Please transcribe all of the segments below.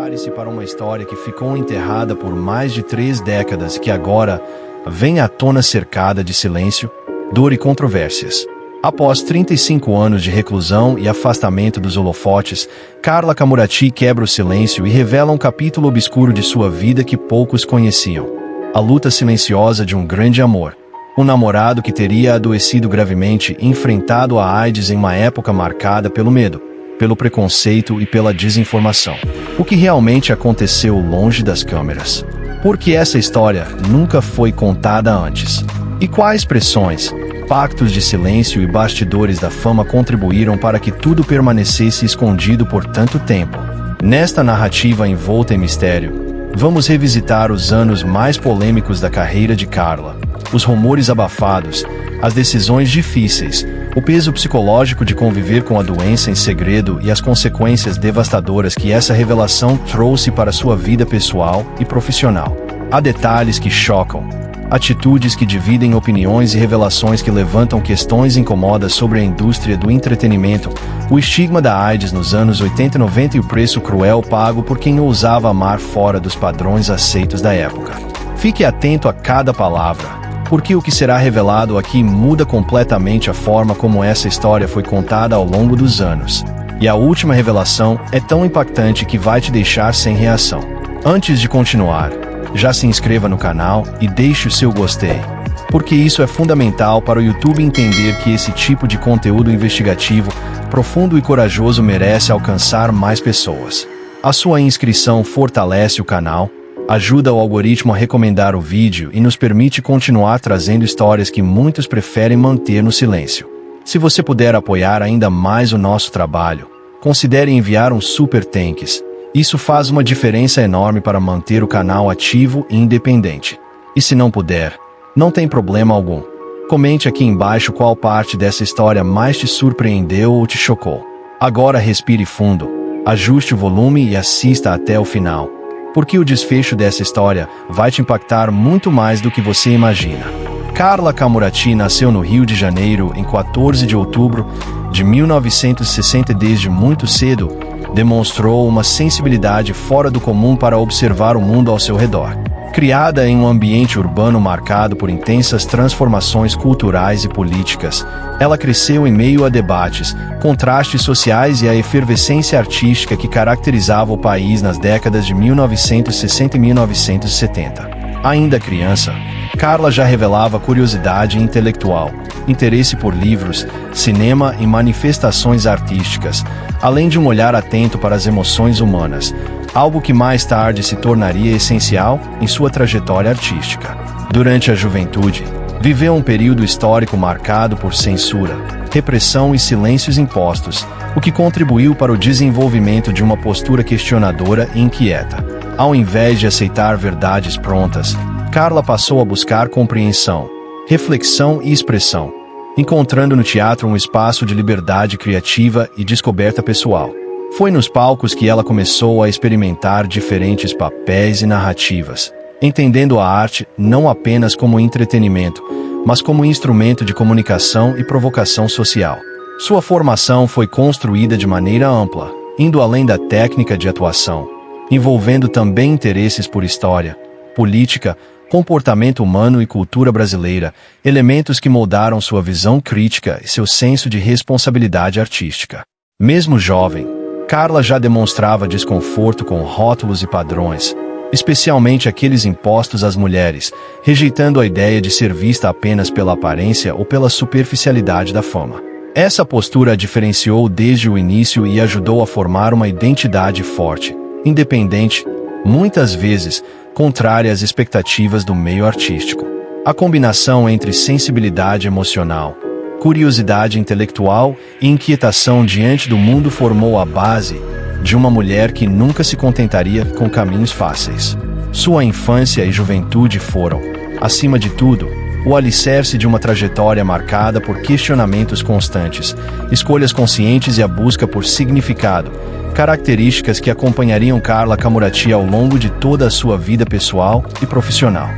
Prepare-se para uma história que ficou enterrada por mais de 3 décadas e que agora vem à tona cercada de silêncio, dor e controvérsias. Após 35 anos de reclusão e afastamento dos holofotes, Carla Camurati quebra o silêncio e revela um capítulo obscuro de sua vida que poucos conheciam. A luta silenciosa de um grande amor. Um namorado que teria adoecido gravemente e enfrentado a AIDS em uma época marcada pelo medo, pelo preconceito e pela desinformação. O que realmente aconteceu longe das câmeras? Porque essa história nunca foi contada antes. E quais pressões, pactos de silêncio e bastidores da fama contribuíram para que tudo permanecesse escondido por tanto tempo? Nesta narrativa envolta em mistério, vamos revisitar os anos mais polêmicos da carreira de Carla, os rumores abafados, as decisões difíceis, o peso psicológico de conviver com a doença em segredo e as consequências devastadoras que essa revelação trouxe para sua vida pessoal e profissional. Há detalhes que chocam, atitudes que dividem opiniões e revelações que levantam questões incômodas sobre a indústria do entretenimento, o estigma da AIDS nos anos 80 e 90 e o preço cruel pago por quem ousava amar fora dos padrões aceitos da época. Fique atento a cada palavra, porque o que será revelado aqui muda completamente a forma como essa história foi contada ao longo dos anos. E a última revelação é tão impactante que vai te deixar sem reação. Antes de continuar, já se inscreva no canal e deixe o seu gostei, porque isso é fundamental para o YouTube entender que esse tipo de conteúdo investigativo, profundo e corajoso merece alcançar mais pessoas. A sua inscrição fortalece o canal, ajuda o algoritmo a recomendar o vídeo e nos permite continuar trazendo histórias que muitos preferem manter no silêncio. Se você puder apoiar ainda mais o nosso trabalho, considere enviar um Super Thanks. Isso faz uma diferença enorme para manter o canal ativo e independente. E se não puder, não tem problema algum. Comente aqui embaixo qual parte dessa história mais te surpreendeu ou te chocou. Agora respire fundo, ajuste o volume e assista até o final, porque o desfecho dessa história vai te impactar muito mais do que você imagina. Carla Camurati nasceu no Rio de Janeiro em 14 de outubro de 1960 e desde muito cedo demonstrou uma sensibilidade fora do comum para observar o mundo ao seu redor. Criada em um ambiente urbano marcado por intensas transformações culturais e políticas, ela cresceu em meio a debates, contrastes sociais e a efervescência artística que caracterizava o país nas décadas de 1960 e 1970. Ainda criança, Carla já revelava curiosidade intelectual, interesse por livros, cinema e manifestações artísticas, além de um olhar atento para as emoções humanas, algo que mais tarde se tornaria essencial em sua trajetória artística. Durante a juventude, viveu um período histórico marcado por censura, repressão e silêncios impostos, o que contribuiu para o desenvolvimento de uma postura questionadora e inquieta. Ao invés de aceitar verdades prontas, Carla passou a buscar compreensão, reflexão e expressão, encontrando no teatro um espaço de liberdade criativa e descoberta pessoal. Foi nos palcos que ela começou a experimentar diferentes papéis e narrativas, entendendo a arte não apenas como entretenimento, mas como instrumento de comunicação e provocação social. Sua formação foi construída de maneira ampla, indo além da técnica de atuação, envolvendo também interesses por história, política, comportamento humano e cultura brasileira, elementos que moldaram sua visão crítica e seu senso de responsabilidade artística. Mesmo jovem, Carla já demonstrava desconforto com rótulos e padrões, especialmente aqueles impostos às mulheres, rejeitando a ideia de ser vista apenas pela aparência ou pela superficialidade da fama. Essa postura a diferenciou desde o início e ajudou a formar uma identidade forte, independente, muitas vezes, contrária às expectativas do meio artístico. A combinação entre sensibilidade emocional, curiosidade intelectual e inquietação diante do mundo formou a base de uma mulher que nunca se contentaria com caminhos fáceis. Sua infância e juventude foram, acima de tudo, o alicerce de uma trajetória marcada por questionamentos constantes, escolhas conscientes e a busca por significado, características que acompanhariam Carla Camurati ao longo de toda a sua vida pessoal e profissional.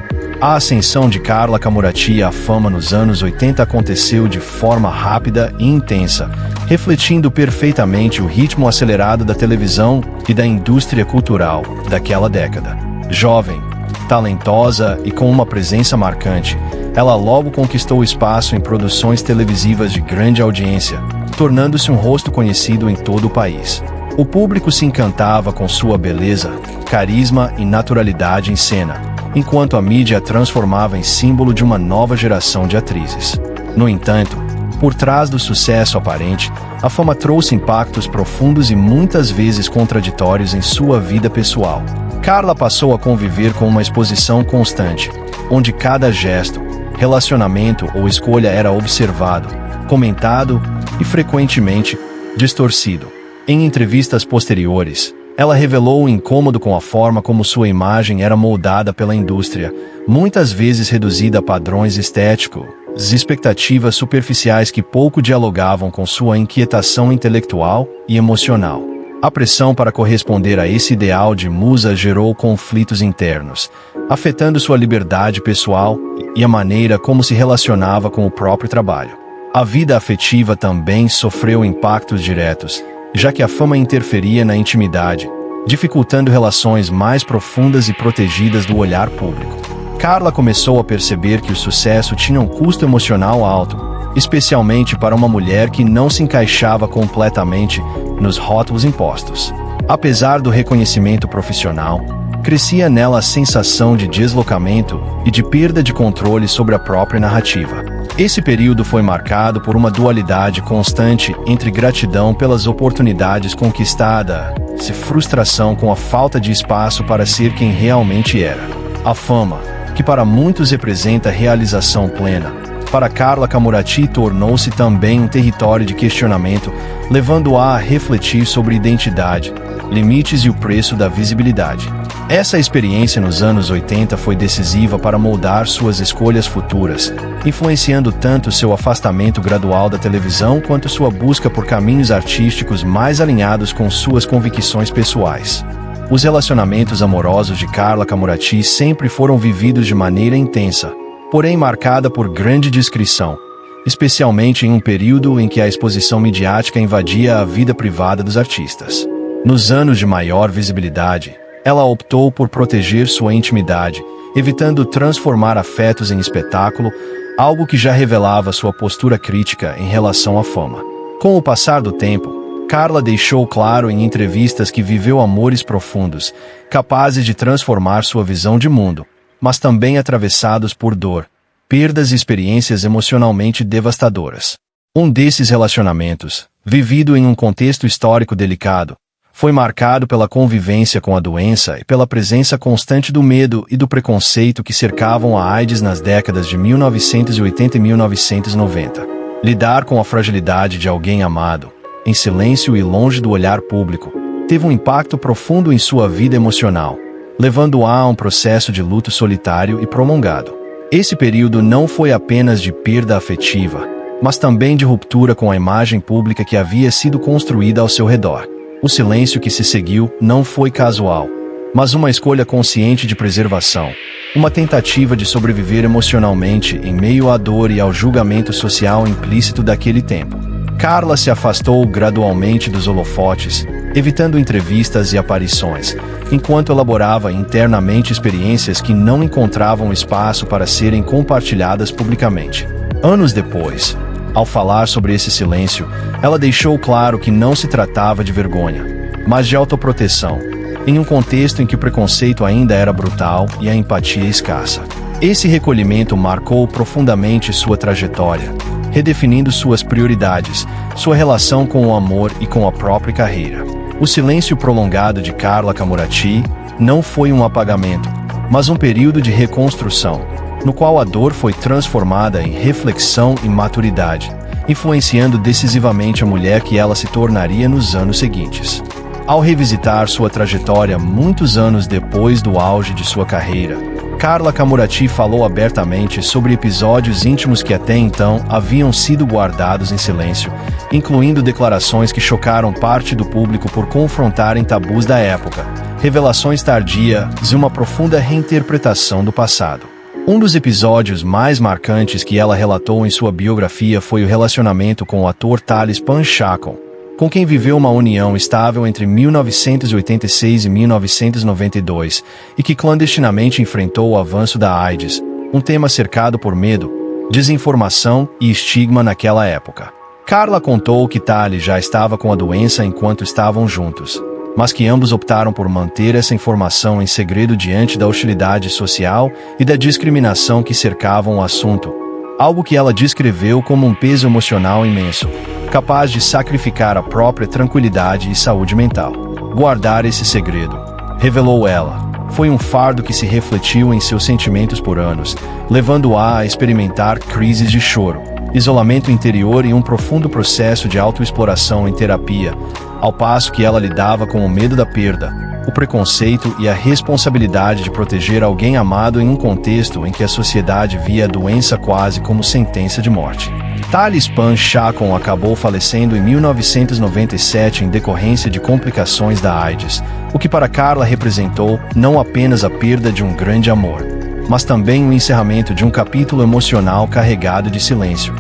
A ascensão de Carla Camurati à fama nos anos 80 aconteceu de forma rápida e intensa, refletindo perfeitamente o ritmo acelerado da televisão e da indústria cultural daquela década. Jovem, talentosa e com uma presença marcante, ela logo conquistou espaço em produções televisivas de grande audiência, tornando-se um rosto conhecido em todo o país. O público se encantava com sua beleza, carisma e naturalidade em cena, enquanto a mídia a transformava em símbolo de uma nova geração de atrizes. No entanto, por trás do sucesso aparente, a fama trouxe impactos profundos e muitas vezes contraditórios em sua vida pessoal. Carla passou a conviver com uma exposição constante, onde cada gesto, relacionamento ou escolha era observado, comentado e frequentemente distorcido. Em entrevistas posteriores, ela revelou o incômodo com a forma como sua imagem era moldada pela indústria, muitas vezes reduzida a padrões estéticos, expectativas superficiais que pouco dialogavam com sua inquietação intelectual e emocional. A pressão para corresponder a esse ideal de musa gerou conflitos internos, afetando sua liberdade pessoal e a maneira como se relacionava com o próprio trabalho. A vida afetiva também sofreu impactos diretos, já que a fama interferia na intimidade, dificultando relações mais profundas e protegidas do olhar público. Carla começou a perceber que o sucesso tinha um custo emocional alto, especialmente para uma mulher que não se encaixava completamente nos rótulos impostos. Apesar do reconhecimento profissional, crescia nela a sensação de deslocamento e de perda de controle sobre a própria narrativa. Esse período foi marcado por uma dualidade constante entre gratidão pelas oportunidades conquistadas e frustração com a falta de espaço para ser quem realmente era. A fama, que para muitos representa realização plena, para Carla Camurati tornou-se também um território de questionamento, levando-a a refletir sobre identidade, limites e o preço da visibilidade. Essa experiência nos anos 80 foi decisiva para moldar suas escolhas futuras, influenciando tanto seu afastamento gradual da televisão quanto sua busca por caminhos artísticos mais alinhados com suas convicções pessoais. Os relacionamentos amorosos de Carla Camurati sempre foram vividos de maneira intensa, porém marcada por grande discrição, especialmente em um período em que a exposição midiática invadia a vida privada dos artistas. Nos anos de maior visibilidade, ela optou por proteger sua intimidade, evitando transformar afetos em espetáculo, algo que já revelava sua postura crítica em relação à fama. Com o passar do tempo, Carla deixou claro em entrevistas que viveu amores profundos, capazes de transformar sua visão de mundo, mas também atravessados por dor, perdas e experiências emocionalmente devastadoras. Um desses relacionamentos, vivido em um contexto histórico delicado, foi marcado pela convivência com a doença e pela presença constante do medo e do preconceito que cercavam a AIDS nas décadas de 1980 e 1990. Lidar com a fragilidade de alguém amado, em silêncio e longe do olhar público, teve um impacto profundo em sua vida emocional, levando-a a um processo de luto solitário e prolongado. Esse período não foi apenas de perda afetiva, mas também de ruptura com a imagem pública que havia sido construída ao seu redor. O silêncio que se seguiu não foi casual, mas uma escolha consciente de preservação, uma tentativa de sobreviver emocionalmente em meio à dor e ao julgamento social implícito daquele tempo. Carla se afastou gradualmente dos holofotes, evitando entrevistas e aparições, enquanto elaborava internamente experiências que não encontravam espaço para serem compartilhadas publicamente. Anos depois, ao falar sobre esse silêncio, ela deixou claro que não se tratava de vergonha, mas de autoproteção, em um contexto em que o preconceito ainda era brutal e a empatia escassa. Esse recolhimento marcou profundamente sua trajetória, redefinindo suas prioridades, sua relação com o amor e com a própria carreira. O silêncio prolongado de Carla Camurati não foi um apagamento, mas um período de reconstrução, no qual a dor foi transformada em reflexão e maturidade, influenciando decisivamente a mulher que ela se tornaria nos anos seguintes. Ao revisitar sua trajetória muitos anos depois do auge de sua carreira, Carla Camurati falou abertamente sobre episódios íntimos que até então haviam sido guardados em silêncio, incluindo declarações que chocaram parte do público por confrontarem tabus da época, revelações tardias e uma profunda reinterpretação do passado. Um dos episódios mais marcantes que ela relatou em sua biografia foi o relacionamento com o ator Thales Panchakon, com quem viveu uma união estável entre 1986 e 1992 e que clandestinamente enfrentou o avanço da AIDS, um tema cercado por medo, desinformação e estigma naquela época. Carla contou que Thales já estava com a doença enquanto estavam juntos, mas que ambos optaram por manter essa informação em segredo diante da hostilidade social e da discriminação que cercavam o assunto, algo que ela descreveu como um peso emocional imenso, capaz de sacrificar a própria tranquilidade e saúde mental. Guardar esse segredo, revelou ela, foi um fardo que se refletiu em seus sentimentos por anos, levando-a a experimentar crises de choro, isolamento interior e um profundo processo de autoexploração em terapia, ao passo que ela lidava com o medo da perda, o preconceito e a responsabilidade de proteger alguém amado em um contexto em que a sociedade via a doença quase como sentença de morte. Thales Panchakon acabou falecendo em 1997 em decorrência de complicações da AIDS, o que para Carla representou não apenas a perda de um grande amor, mas também o encerramento de um capítulo emocional carregado de silêncio,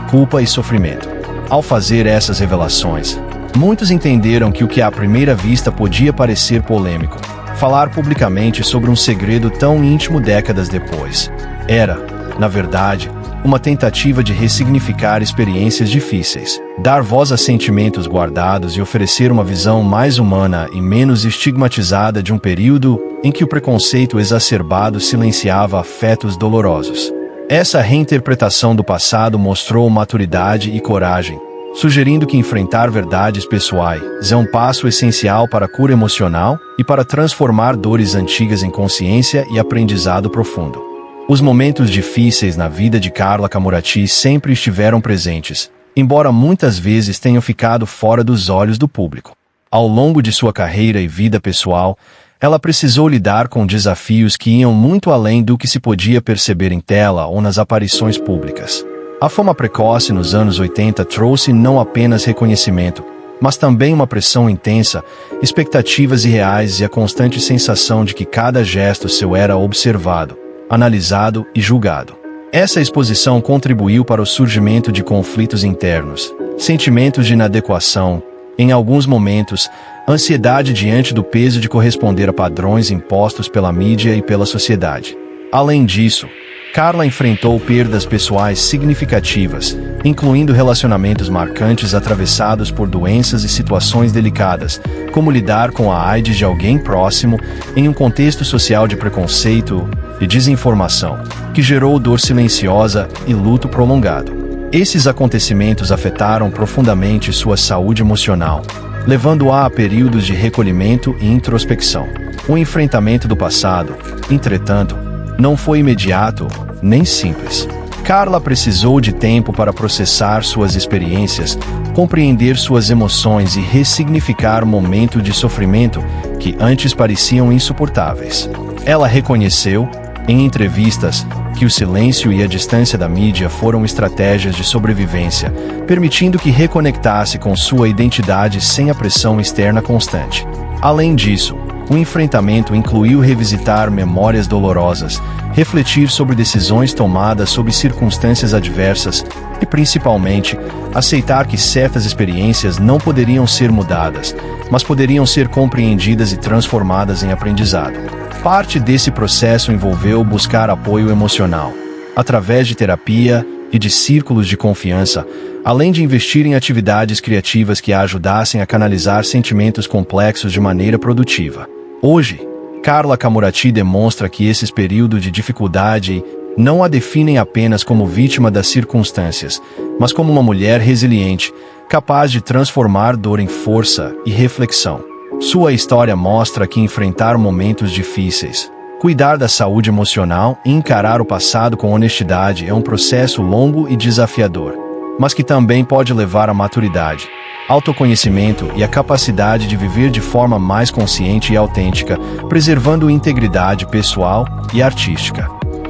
culpa e sofrimento. Ao fazer essas revelações, muitos entenderam que o que à primeira vista podia parecer polêmico, falar publicamente sobre um segredo tão íntimo décadas depois, era, na verdade, uma tentativa de ressignificar experiências difíceis, dar voz a sentimentos guardados e oferecer uma visão mais humana e menos estigmatizada de um período em que o preconceito exacerbado silenciava afetos dolorosos. Essa reinterpretação do passado mostrou maturidade e coragem, sugerindo que enfrentar verdades pessoais é um passo essencial para a cura emocional e para transformar dores antigas em consciência e aprendizado profundo. Os momentos difíceis na vida de Carla Camurati sempre estiveram presentes, embora muitas vezes tenham ficado fora dos olhos do público. Ao longo de sua carreira e vida pessoal, ela precisou lidar com desafios que iam muito além do que se podia perceber em tela ou nas aparições públicas. A fama precoce nos anos 80 trouxe não apenas reconhecimento, mas também uma pressão intensa, expectativas irreais e a constante sensação de que cada gesto seu era observado, analisado e julgado. Essa exposição contribuiu para o surgimento de conflitos internos, sentimentos de inadequação, em alguns momentos, ansiedade diante do peso de corresponder a padrões impostos pela mídia e pela sociedade. Além disso, Carla enfrentou perdas pessoais significativas, incluindo relacionamentos marcantes atravessados por doenças e situações delicadas, como lidar com a AIDS de alguém próximo em um contexto social de preconceito e desinformação, que gerou dor silenciosa e luto prolongado. Esses acontecimentos afetaram profundamente sua saúde emocional, levando-a a períodos de recolhimento e introspecção. O enfrentamento do passado, entretanto, não foi imediato, nem simples. Carla precisou de tempo para processar suas experiências, compreender suas emoções e ressignificar momentos de sofrimento que antes pareciam insuportáveis. Ela reconheceu, em entrevistas, que o silêncio e a distância da mídia foram estratégias de sobrevivência, permitindo que reconectasse com sua identidade sem a pressão externa constante. Além disso, o enfrentamento incluiu revisitar memórias dolorosas, refletir sobre decisões tomadas sob circunstâncias adversas e, principalmente, aceitar que certas experiências não poderiam ser mudadas, mas poderiam ser compreendidas e transformadas em aprendizado. Parte desse processo envolveu buscar apoio emocional, através de terapia e de círculos de confiança, além de investir em atividades criativas que a ajudassem a canalizar sentimentos complexos de maneira produtiva. Hoje, Carla Camurati demonstra que esses períodos de dificuldade não a definem apenas como vítima das circunstâncias, mas como uma mulher resiliente, capaz de transformar dor em força e reflexão. Sua história mostra que enfrentar momentos difíceis, cuidar da saúde emocional e encarar o passado com honestidade é um processo longo e desafiador, mas que também pode levar à maturidade, autoconhecimento e a capacidade de viver de forma mais consciente e autêntica, preservando integridade pessoal e artística.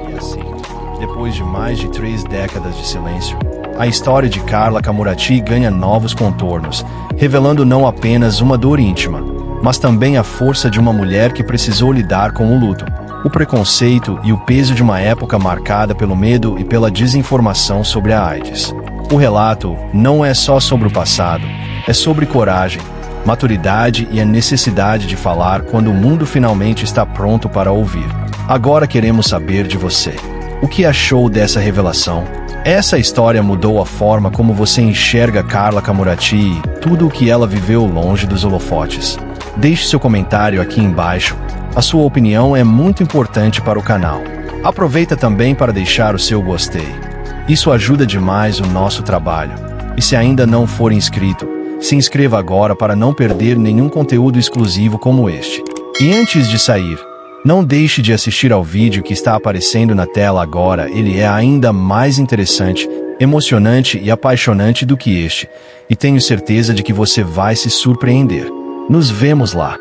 E assim, depois de mais de 3 décadas de silêncio, a história de Carla Camurati ganha novos contornos, revelando não apenas uma dor íntima, mas também a força de uma mulher que precisou lidar com o luto, o preconceito e o peso de uma época marcada pelo medo e pela desinformação sobre a AIDS. O relato não é só sobre o passado, é sobre coragem, maturidade e a necessidade de falar quando o mundo finalmente está pronto para ouvir. Agora queremos saber de você. O que achou dessa revelação? Essa história mudou a forma como você enxerga Carla Camurati e tudo o que ela viveu longe dos holofotes. Deixe seu comentário aqui embaixo. A sua opinião é muito importante para o canal. Aproveita também para deixar o seu gostei. Isso ajuda demais o nosso trabalho. E se ainda não for inscrito, se inscreva agora para não perder nenhum conteúdo exclusivo como este. E antes de sair, não deixe de assistir ao vídeo que está aparecendo na tela agora, ele é ainda mais interessante, emocionante e apaixonante do que este, e tenho certeza de que você vai se surpreender. Nos vemos lá!